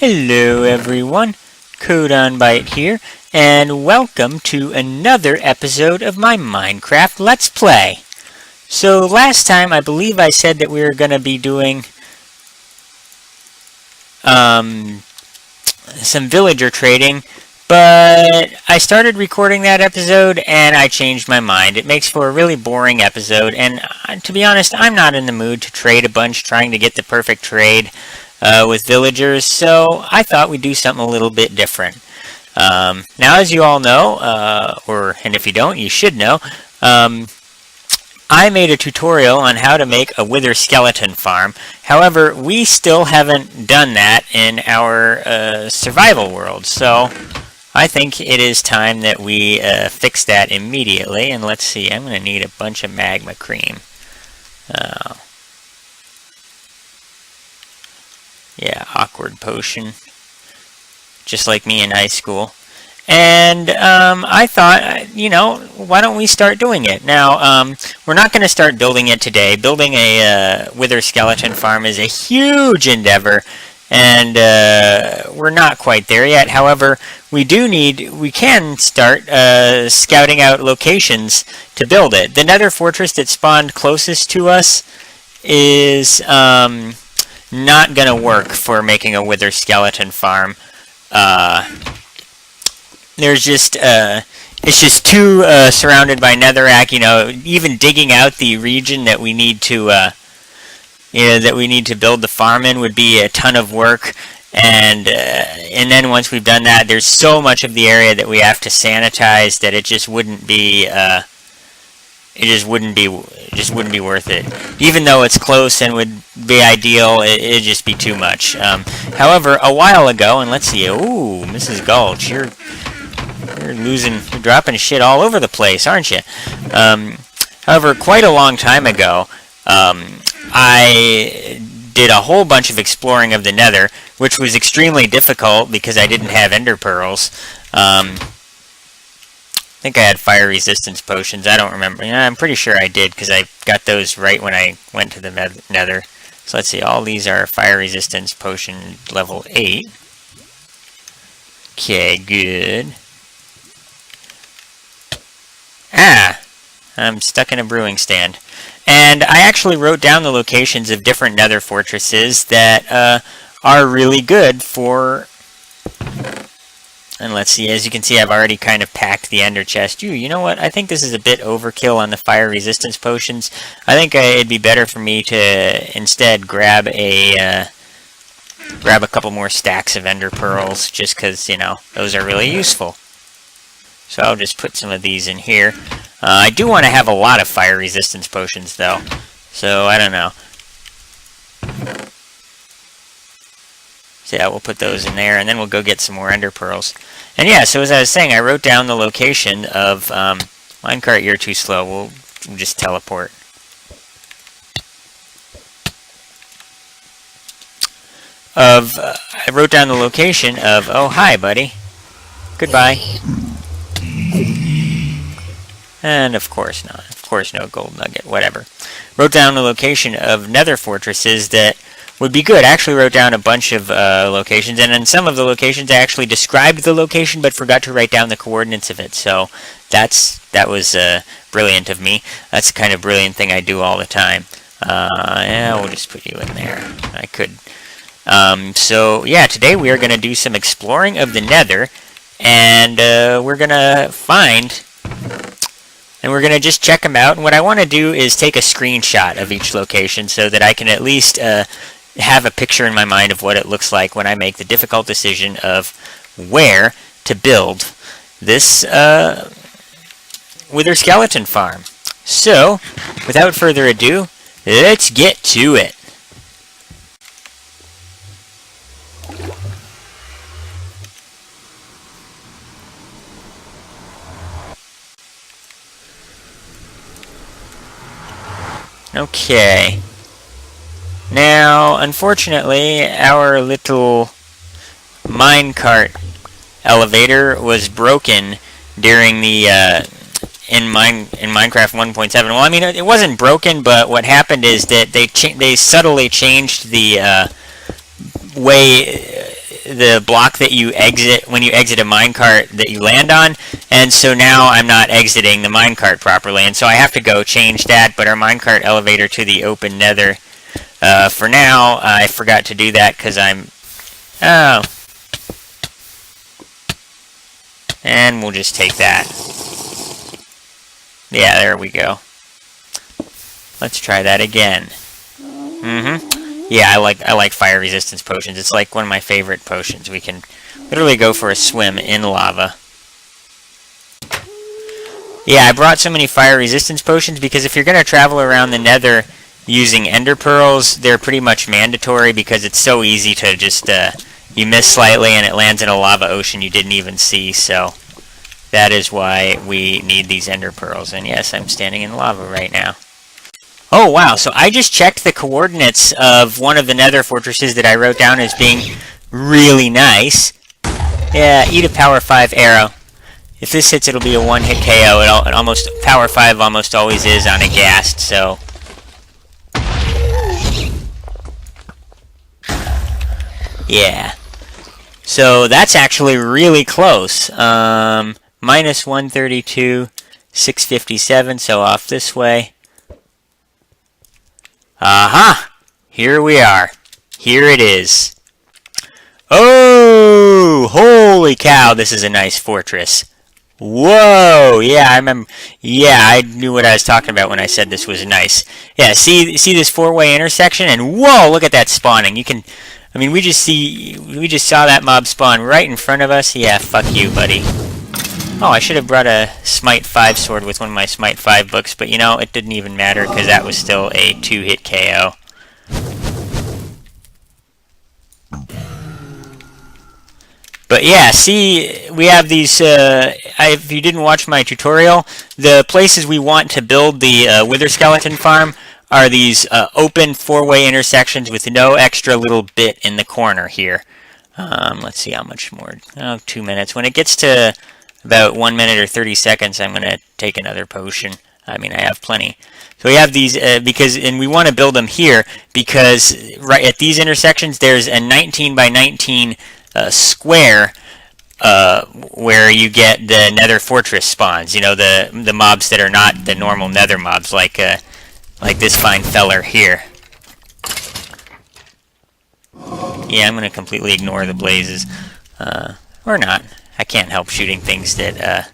Hello everyone, CodeOnBite here, and welcome to another episode of my Minecraft Let's Play. So last time I believe I said that we were going to be doing some villager trading, but I started recording that episode and I changed my mind. It makes for a really boring episode, and to be honest, I'm not in the mood to trade a bunch trying to get the perfect trade with villagers, so I thought we'd do something a little bit different. Now, as you all know, and if you don't, you should know, I made a tutorial on how to make a wither skeleton farm. However, we still haven't done that in our survival world, so I think it is time that we fix that immediately. And let's see, I'm going to need a bunch of magma cream. Yeah, awkward potion. Just like me in high school. And I thought, why don't we start doing it? Now, we're not going to start building it today. Building a wither skeleton farm is a huge endeavor, and we're not quite there yet. However, we can start scouting out locations to build it. The Nether fortress that spawned closest to us is not going to work for making a wither skeleton farm. It's just too surrounded by netherrack. Even digging out the region that we need to build the farm in would be a ton of work. And then once we've done that, there's so much of the area that we have to sanitize that it just wouldn't be worth it. Even though it's close and would be ideal, it'd just be too much. However, a while ago, and let's see, ooh, Mrs. Gulch, you're dropping shit all over the place, aren't you? However, quite a long time ago, I did a whole bunch of exploring of the Nether, which was extremely difficult because I didn't have ender pearls. I think I had fire resistance potions. I don't remember. I'm pretty sure I did because I got those right when I went to the Nether. So let's see. All these are fire resistance potion level 8. Okay, good. I'm stuck in a brewing stand. And I actually wrote down the locations of different Nether fortresses that are really good for... And let's see, as you can see, I've already kind of packed the ender chest. You know what? I think this is a bit overkill on the fire resistance potions. I think it'd be better for me to instead grab a couple more stacks of ender pearls, just because, those are really useful. So I'll just put some of these in here. I do want to have a lot of fire resistance potions, though. So, I don't know. So yeah, we'll put those in there, and then we'll go get some more ender pearls. And yeah, so as I was saying, I wrote down the location of... minecart, you're too slow. We'll just teleport. I wrote down the location of... Oh, hi, buddy. Goodbye. And of course not. Of course no gold nugget. Whatever. Wrote down the location of nether fortresses that would be good. I actually wrote down a bunch of locations, and in some of the locations I actually described the location but forgot to write down the coordinates of it. So that was brilliant of me. That's the kind of brilliant thing I do all the time. Yeah, we'll just put you in there. I could. So yeah, today we are going to do some exploring of the Nether, and we're going to find... And we're going to just check them out. And what I want to do is take a screenshot of each location so that I can at least have a picture in my mind of what it looks like when I make the difficult decision of where to build this wither skeleton farm. So, without further ado, let's get to it. Okay. Now, unfortunately, our little minecart elevator was broken during the in Minecraft 1.7. Well, I mean, it wasn't broken, but what happened is that they subtly changed the way the block that you exit when you exit a minecart that you land on, and so now I'm not exiting the minecart properly, and so I have to go change that. But our minecart elevator to the open nether, for now, I forgot to do that because oh, and we'll just take that. Yeah, there we go. Let's try that again. Yeah, I like fire resistance potions. It's like one of my favorite potions. We can literally go for a swim in lava. Yeah, I brought so many fire resistance potions because if you're going to travel around the nether using ender pearls, they're pretty much mandatory because it's so easy to just, you miss slightly and it lands in a lava ocean you didn't even see, so that is why we need these ender pearls. And yes, I'm standing in lava right now. Oh, wow, so I just checked the coordinates of one of the nether fortresses that I wrote down as being really nice. Yeah, eat a power 5 arrow. If this hits, it'll be a one-hit KO. Power 5 almost always is on a ghast, so... Yeah. So that's actually really close. Minus 132, 657, so off this way. Aha! Here we are. Here it is. Oh! Holy cow, this is a nice fortress. Whoa! Yeah, I remember. Yeah, I knew what I was talking about when I said this was nice. Yeah, see this four-way intersection? And whoa, look at that spawning. You can... I mean, we just saw that mob spawn right in front of us. Yeah, fuck you, buddy. Oh, I should have brought a Smite 5 sword with one of my Smite 5 books, but you know, it didn't even matter because that was still a 2-hit KO. But yeah, see, we have these, if you didn't watch my tutorial, the places we want to build the Wither Skeleton farm are these open 4-way intersections with no extra little bit in the corner here. Let's see how much more. Oh, 2 minutes. When it gets to about 1 minute or 30 seconds, I'm going to take another potion. I mean, I have plenty. So we have these, and we want to build them here because right at these intersections, there's a 19 by 19 square where you get the nether fortress spawns. You know, the mobs that are not the normal nether mobs, like this fine feller here. Yeah, I'm going to completely ignore the blazes. Or not. I can't help shooting things that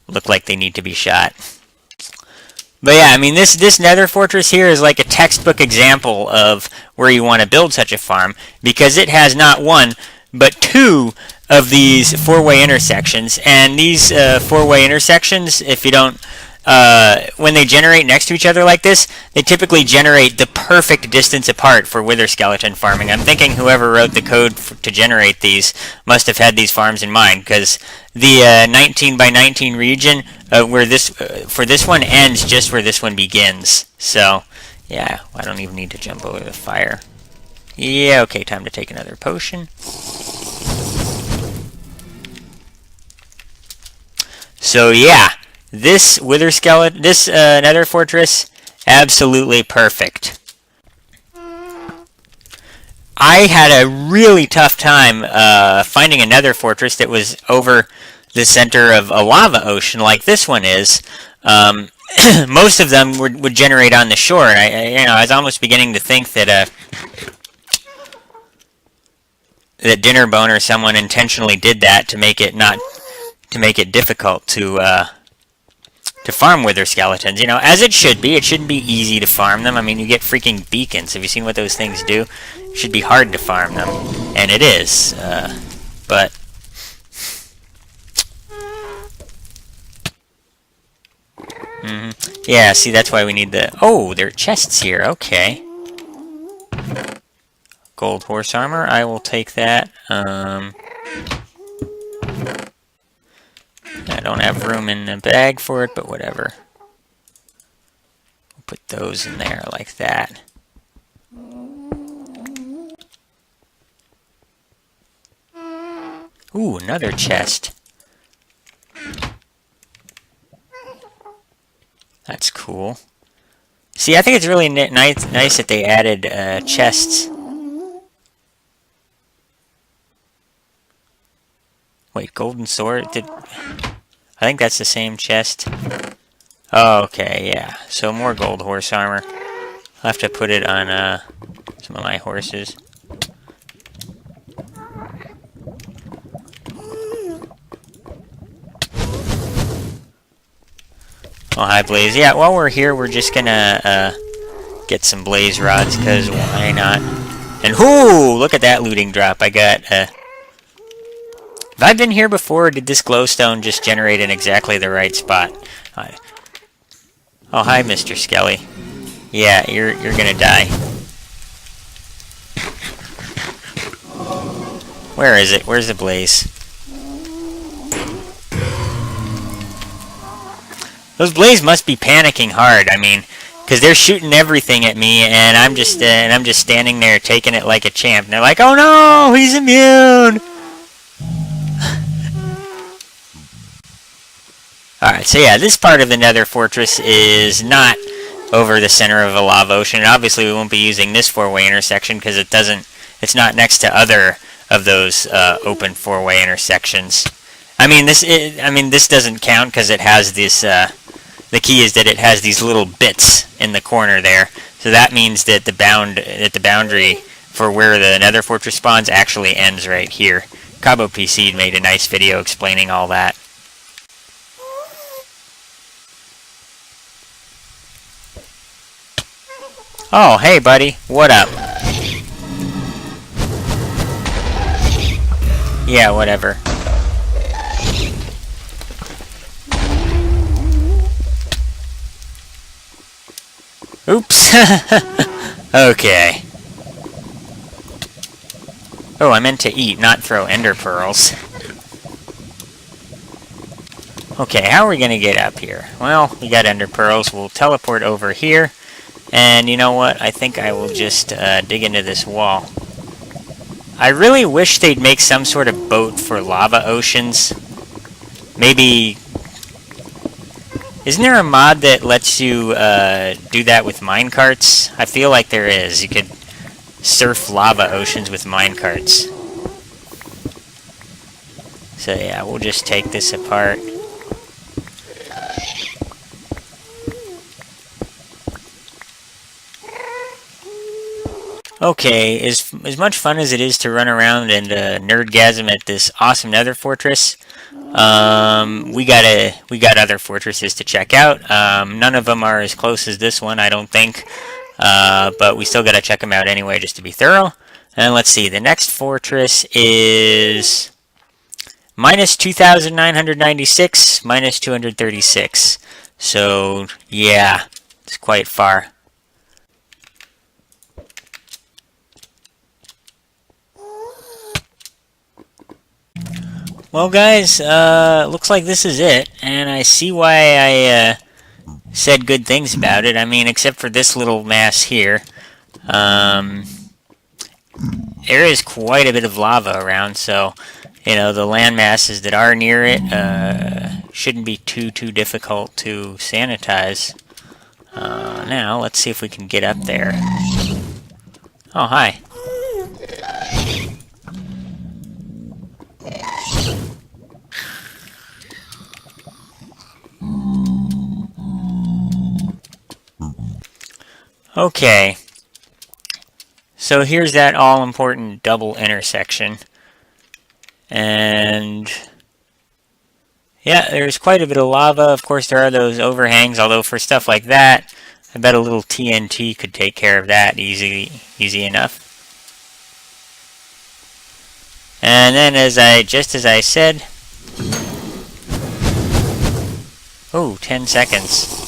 look like they need to be shot. But yeah, I mean, this nether fortress here is like a textbook example of where you want to build such a farm, because it has not one, but two of these 4-way intersections. And these 4-way intersections, if you don't... when they generate next to each other like this, they typically generate the perfect distance apart for wither skeleton farming. I'm thinking whoever wrote the code to generate these must have had these farms in mind, because the 19 by 19 region where for this one ends just where this one begins. So, yeah, I don't even need to jump over the fire. Yeah, okay, time to take another potion. So, yeah. This wither skeleton, this nether fortress, absolutely perfect. I had a really tough time finding a nether fortress that was over the center of a lava ocean like this one is. Most of them would generate on the shore, and I was almost beginning to think that that Dinnerbone or someone intentionally did that to make it difficult to farm wither skeletons, you know, as it should be. It shouldn't be easy to farm them. I mean, you get freaking beacons. Have you seen what those things do? It should be hard to farm them, and it is. But yeah, see, that's why we need the... Oh, there are chests here. Okay. Gold horse armor. I will take that. I don't have room in the bag for it, but whatever. We'll put those in there like that. Ooh, another chest. That's cool. See, I think it's really nice that they added chests. Wait, golden sword? I think that's the same chest. Oh, okay, yeah. So more gold horse armor. I'll have to put it on some of my horses. Oh, hi, Blaze. Yeah, while we're here, we're just gonna get some blaze rods, because why not? And whoo! Look at that looting drop. I got, have I been here before, or did this glowstone just generate in exactly the right spot? Oh, hi, Mr. Skelly. Yeah, you're gonna die. Where is it? Where's the blaze? Those blaze must be panicking hard. I mean, because they're shooting everything at me, and I'm just standing there taking it like a champ. And they're like, "Oh no, he's immune." All right, so yeah, this part of the Nether Fortress is not over the center of a lava ocean. And obviously, we won't be using this four-way intersection because it's not next to other of those open four-way intersections. I mean, this doesn't count because it has this. The key is that it has these little bits in the corner there, so that means that the boundary for where the Nether Fortress spawns actually ends right here. Cabo PC made a nice video explaining all that. Oh, hey, buddy. What up? Yeah, whatever. Oops. Okay. Oh, I meant to eat, not throw ender pearls. Okay, how are we gonna get up here? Well, we got ender pearls. We'll teleport over here. And you know what? I think I will just dig into this wall. I really wish they'd make some sort of boat for lava oceans. Maybe... Isn't there a mod that lets you do that with minecarts? I feel like there is. You could surf lava oceans with minecarts. So yeah, we'll just take this apart. Okay, as much fun as it is to run around and nerdgasm at this awesome Nether Fortress, we got other fortresses to check out. None of them are as close as this one, I don't think, but we still got to check them out anyway, just to be thorough. And let's see, the next fortress is minus 2,996, minus 236. So yeah, it's quite far. Well, guys, looks like this is it, and I see why I said good things about it. I mean, except for this little mass here. There is quite a bit of lava around, so, you know, the land masses that are near it shouldn't be too difficult to sanitize. Now, let's see if we can get up there. Oh, hi. Okay, so here's that all-important double intersection, and yeah, there's quite a bit of lava. Of course, there are those overhangs, although for stuff like that, I bet a little TNT could take care of that easy enough. And then, just as I said, oh, 10 seconds.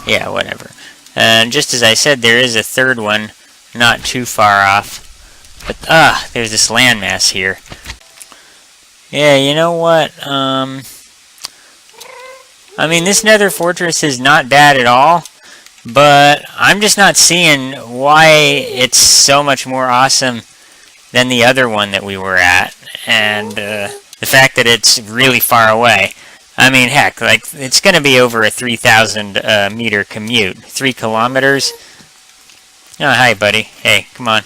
Yeah, whatever. And just as I said, there is a third one, not too far off. But, there's this landmass here. Yeah, you know what? I mean, this Nether Fortress is not bad at all, but I'm just not seeing why it's so much more awesome than the other one that we were at. And, the fact that it's really far away. I mean, heck, like, it's going to be over a 3,000 meter commute. 3 kilometers? Oh, hi, buddy. Hey, come on.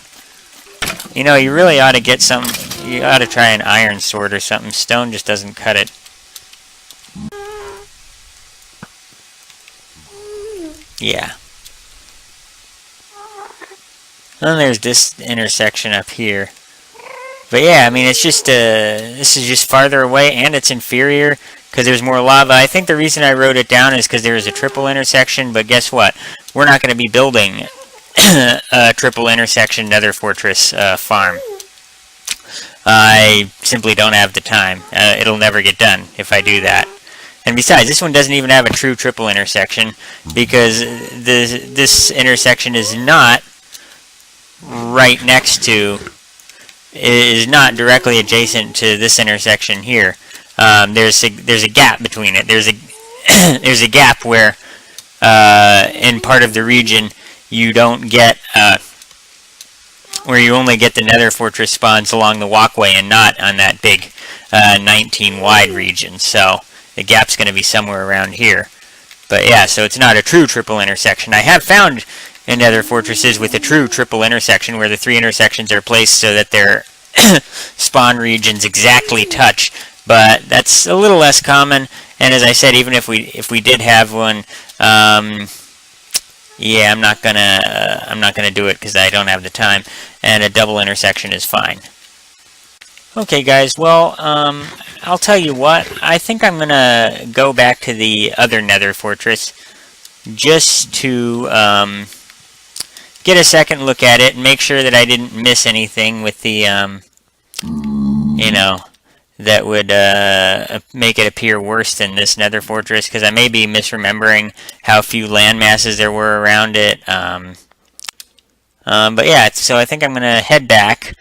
You know, you really ought to get some... You ought to try an iron sword or something. Stone just doesn't cut it. Yeah. Then there's this intersection up here. But yeah, I mean, it's just, this is just farther away, and it's inferior, because there's more lava. I think the reason I wrote it down is because there is a triple intersection, but guess what? We're not going to be building a triple intersection Nether Fortress farm. I simply don't have the time. It'll never get done if I do that. And besides, this one doesn't even have a true triple intersection, because this intersection is not right next to, is not directly adjacent to this intersection here. There's a gap between it. There's a there's a gap where in part of the region you don't get where you only get the Nether Fortress spawns along the walkway and not on that big 19 wide region. So the gap's going to be somewhere around here. But yeah, so it's not a true triple intersection. I have found in Nether Fortresses with a true triple intersection where the 3 intersections are placed so that their spawn regions exactly touch, but that's a little less common. And as I said, even if we did have one, yeah, I'm not gonna do it because I don't have the time, and a double intersection is fine. Okay, guys. Well, I'll tell you what. I think I'm gonna go back to the other Nether Fortress just to get a second look at it and make sure that I didn't miss anything with the, you know, that would make it appear worse than this Nether Fortress, because I may be misremembering how few land masses there were around it. But yeah, so I think I'm going to head back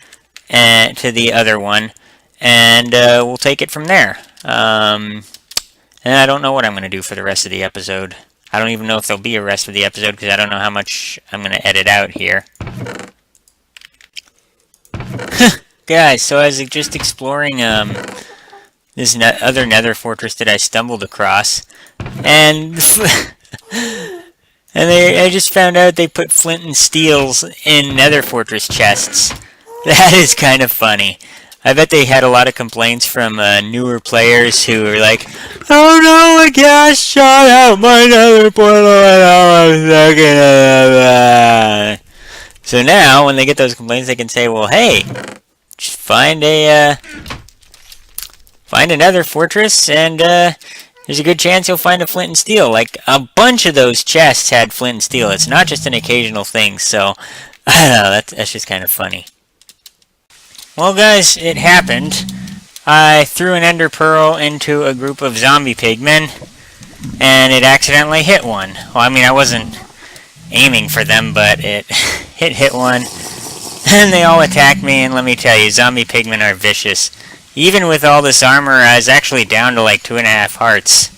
to the other one, and we'll take it from there. And I don't know what I'm going to do for the rest of the episode. I don't even know if there'll be a rest of the episode, because I don't know how much I'm going to edit out here. Guys, so I was just exploring this other Nether Fortress that I stumbled across, and I just found out they put flint and steels in Nether Fortress chests. That is kind of funny. I bet they had a lot of complaints from newer players who were like, "Oh no, a gas shot out my Nether portal and I was looking at it." So now, when they get those complaints, they can say, "Well, hey, just find a Nether Fortress, and there's a good chance you'll find a flint and steel." Like, a bunch of those chests had flint and steel. It's not just an occasional thing. So I don't know. That's just kind of funny. Well, guys, it happened. I threw an ender pearl into a group of zombie pigmen, and it accidentally hit one. Well, I mean, I wasn't aiming for them, but it hit one, and they all attacked me, and let me tell you, zombie pigmen are vicious. Even with all this armor, I was actually down to like 2.5 hearts.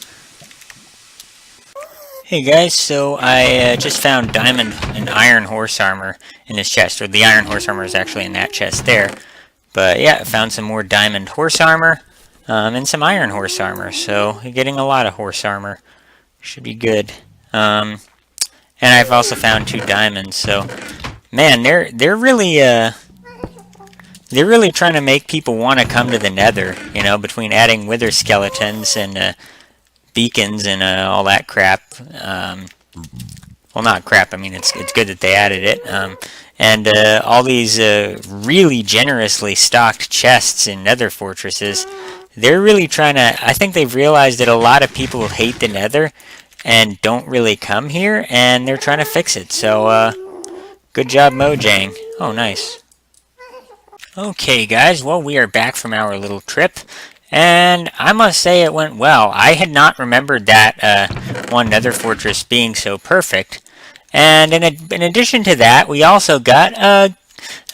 Hey guys, so I just found diamond and iron horse armor in this chest, or the iron horse armor is actually in that chest there. But yeah, I found some more diamond horse armor, and some iron horse armor, so you're getting a lot of horse armor. Should be good. And I've also found 2 diamonds, so man, they're really trying to make people want to come to the Nether, you know, between adding wither skeletons and beacons and all that crap. Well, not crap, I mean, it's good that they added it. And all these really generously stocked chests in Nether Fortresses, they're really trying to... I think they've realized that a lot of people hate the Nether and don't really come here, and they're trying to fix it. So, good job, Mojang. Oh, nice. Okay, guys, well, we are back from our little trip, and I must say it went well. I had not remembered that one Nether Fortress being so perfect. And in addition to that, we also got a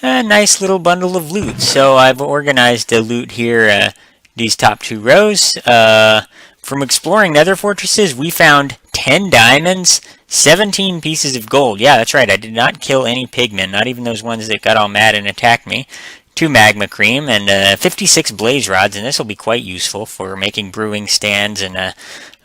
nice little bundle of loot. So I've organized the loot here, these top 2 rows. From exploring Nether Fortresses, we found 10 diamonds, 17 pieces of gold. Yeah, that's right, I did not kill any pigmen, not even those ones that got all mad and attacked me. 2 magma cream, and 56 blaze rods, and this will be quite useful for making brewing stands and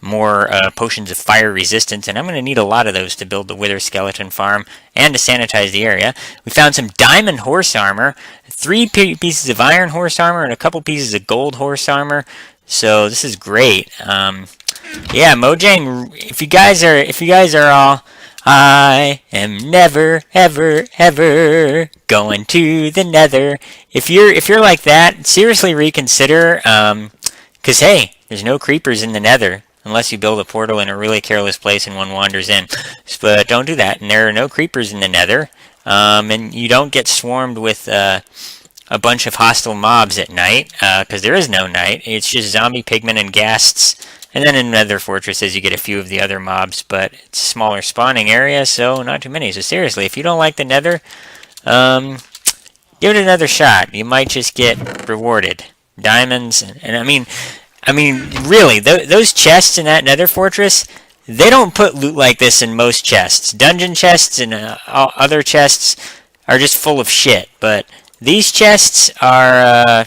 more potions of fire resistance, and I'm going to need a lot of those to build the wither skeleton farm and to sanitize the area. We found some diamond horse armor, 3 pieces of iron horse armor, and a couple pieces of gold horse armor. So this is great. Yeah, Mojang, if you guys are all, I am never, ever, ever going to the Nether. If you're like that, seriously reconsider. 'Cause hey, there's no creepers in the Nether unless you build a portal in a really careless place and one wanders in. But don't do that. And there are no creepers in the Nether. And you don't get swarmed with a bunch of hostile mobs at night, because there is no night. It's just zombie pigmen and ghasts. And then in Nether fortresses, you get a few of the other mobs, but it's a smaller spawning area, so not too many. So seriously, if you don't like the Nether, give it another shot. You might just get rewarded. Diamonds, and I mean, really, those chests in that Nether fortress, they don't put loot like this in most chests. Dungeon chests and other chests are just full of shit, but these chests are,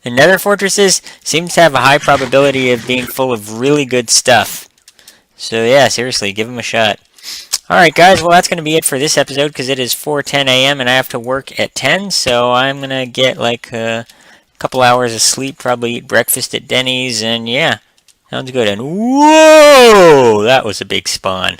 the Nether fortresses seem to have a high probability of being full of really good stuff. So yeah, seriously, give them a shot. Alright guys, well that's going to be it for this episode, because it is 4:10 a.m. and I have to work at 10, so I'm going to get like a couple hours of sleep, probably eat breakfast at Denny's, and yeah, sounds good. And whoa, that was a big spawn.